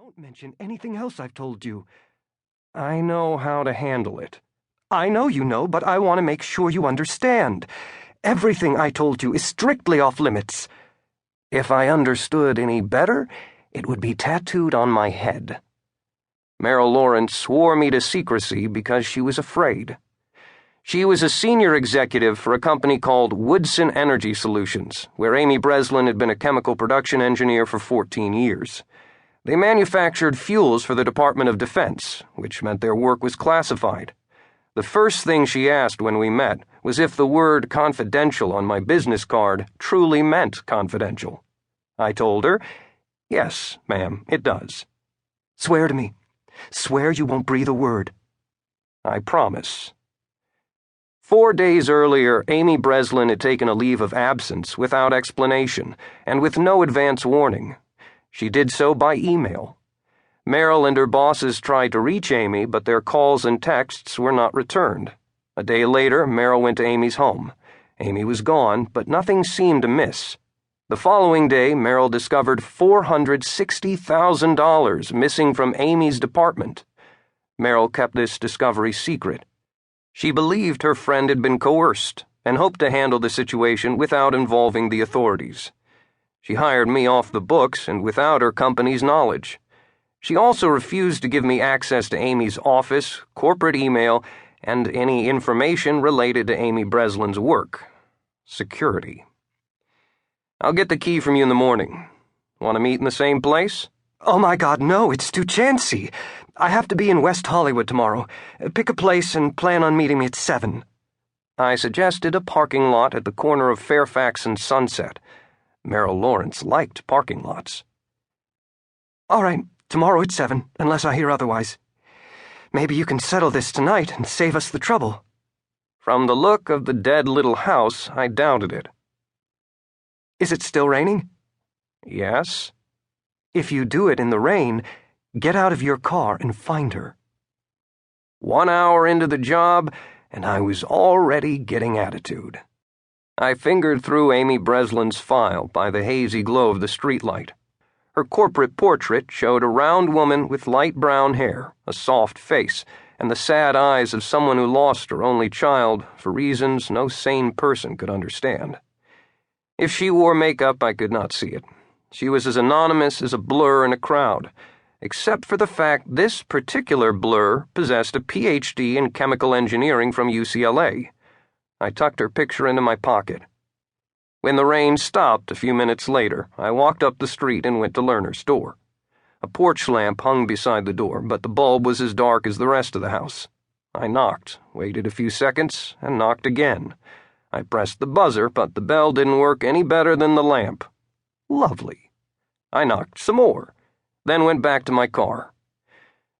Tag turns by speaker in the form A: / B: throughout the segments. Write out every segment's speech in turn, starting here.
A: Don't mention anything else I've told you. I know how to handle it. I know you know, but I want to make sure you understand. Everything I told you is strictly off limits. If I understood any better, it would be tattooed on my head. Meryl Lawrence swore me to secrecy because she was afraid. She was a senior executive for a company called Woodson Energy Solutions, where Amy Breslin had been a chemical production engineer for 14 years. They manufactured fuels for the Department of Defense, which meant their work was classified. The first thing she asked when we met was if the word confidential on my business card truly meant confidential. I told her, "Yes, ma'am, it does." "Swear to me. Swear you won't breathe a word." "I promise." 4 days earlier, Amy Breslin had taken a leave of absence without explanation and with no advance warning. She did so by email. Meryl and her bosses tried to reach Amy, but their calls and texts were not returned. A day later, Meryl went to Amy's home. Amy was gone, but nothing seemed amiss. The following day, Meryl discovered $460,000 missing from Amy's department. Meryl kept this discovery secret. She believed her friend had been coerced and hoped to handle the situation without involving the authorities. She hired me off the books and without her company's knowledge. She also refused to give me access to Amy's office, corporate email, and any information related to Amy Breslin's work. Security. "I'll get the key from you in the morning. Want to meet in the same place?" "Oh my God, no, it's too chancy. I have to be in West Hollywood tomorrow. Pick a place and plan on meeting me at 7.
B: I suggested a parking lot at the corner of Fairfax and Sunset. Meryl Lawrence liked parking lots.
A: "All right, tomorrow at 7, unless I hear otherwise. Maybe you can settle this tonight and save us the trouble."
B: From the look of the dead little house, I doubted it.
A: "Is it still raining?"
B: "Yes."
A: "If you do it in the rain, get out of your car and find her."
B: 1 hour into the job, and I was already getting attitude. I fingered through Amy Breslin's file by the hazy glow of the streetlight. Her corporate portrait showed a round woman with light brown hair, a soft face, and the sad eyes of someone who lost her only child for reasons no sane person could understand. If she wore makeup, I could not see it. She was as anonymous as a blur in a crowd, except for the fact this particular blur possessed a PhD in chemical engineering from UCLA. I tucked her picture into my pocket. When the rain stopped a few minutes later, I walked up the street and went to Lerner's door. A porch lamp hung beside the door, but the bulb was as dark as the rest of the house. I knocked, waited a few seconds, and knocked again. I pressed the buzzer, but the bell didn't work any better than the lamp. Lovely. I knocked some more, then went back to my car.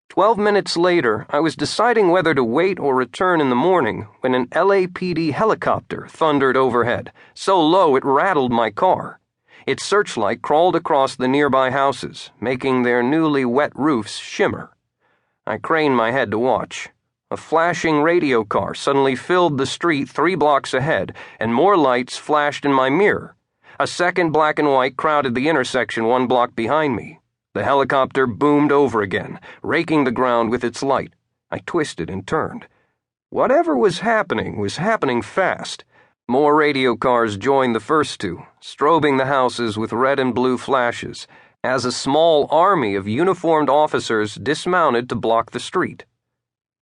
B: 12 minutes later, I was deciding whether to wait or return in the morning when an LAPD helicopter thundered overhead, so low it rattled my car. Its searchlight crawled across the nearby houses, making their newly wet roofs shimmer. I craned my head to watch. A flashing radio car suddenly filled the street 3 blocks ahead, and more lights flashed in my mirror. A second black and white crowded the intersection 1 block behind me. The helicopter boomed over again, raking the ground with its light. I twisted and turned. Whatever was happening fast. More radio cars joined the first 2, strobing the houses with red and blue flashes, as a small army of uniformed officers dismounted to block the street.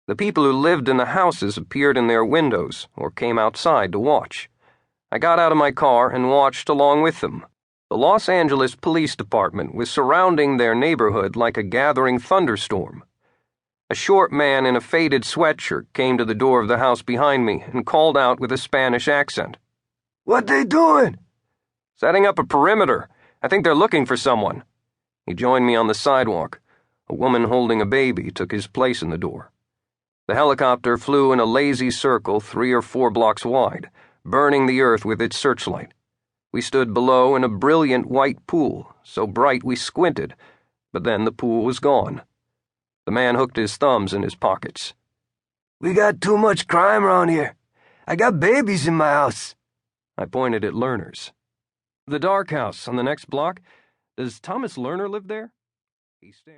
B: The people who lived in the houses appeared in their windows or came outside to watch. I got out of my car and watched along with them. The Los Angeles Police Department was surrounding their neighborhood like a gathering thunderstorm. A short man in a faded sweatshirt came to the door of the house behind me and called out with a Spanish accent.
C: "What they doing?"
B: "Setting up a perimeter. I think they're looking for someone." He joined me on the sidewalk. A woman holding a baby took his place in the door. The helicopter flew in a lazy circle 3 or 4 blocks wide, burning the earth with its searchlight. We stood below in a brilliant white pool, so bright we squinted, but then the pool was gone. The man hooked his thumbs in his pockets.
C: "We got too much crime around here. I got babies in my house."
B: I pointed at Lerner's.
A: "The dark house on the next block. Does Thomas Lerner live there?" He stared.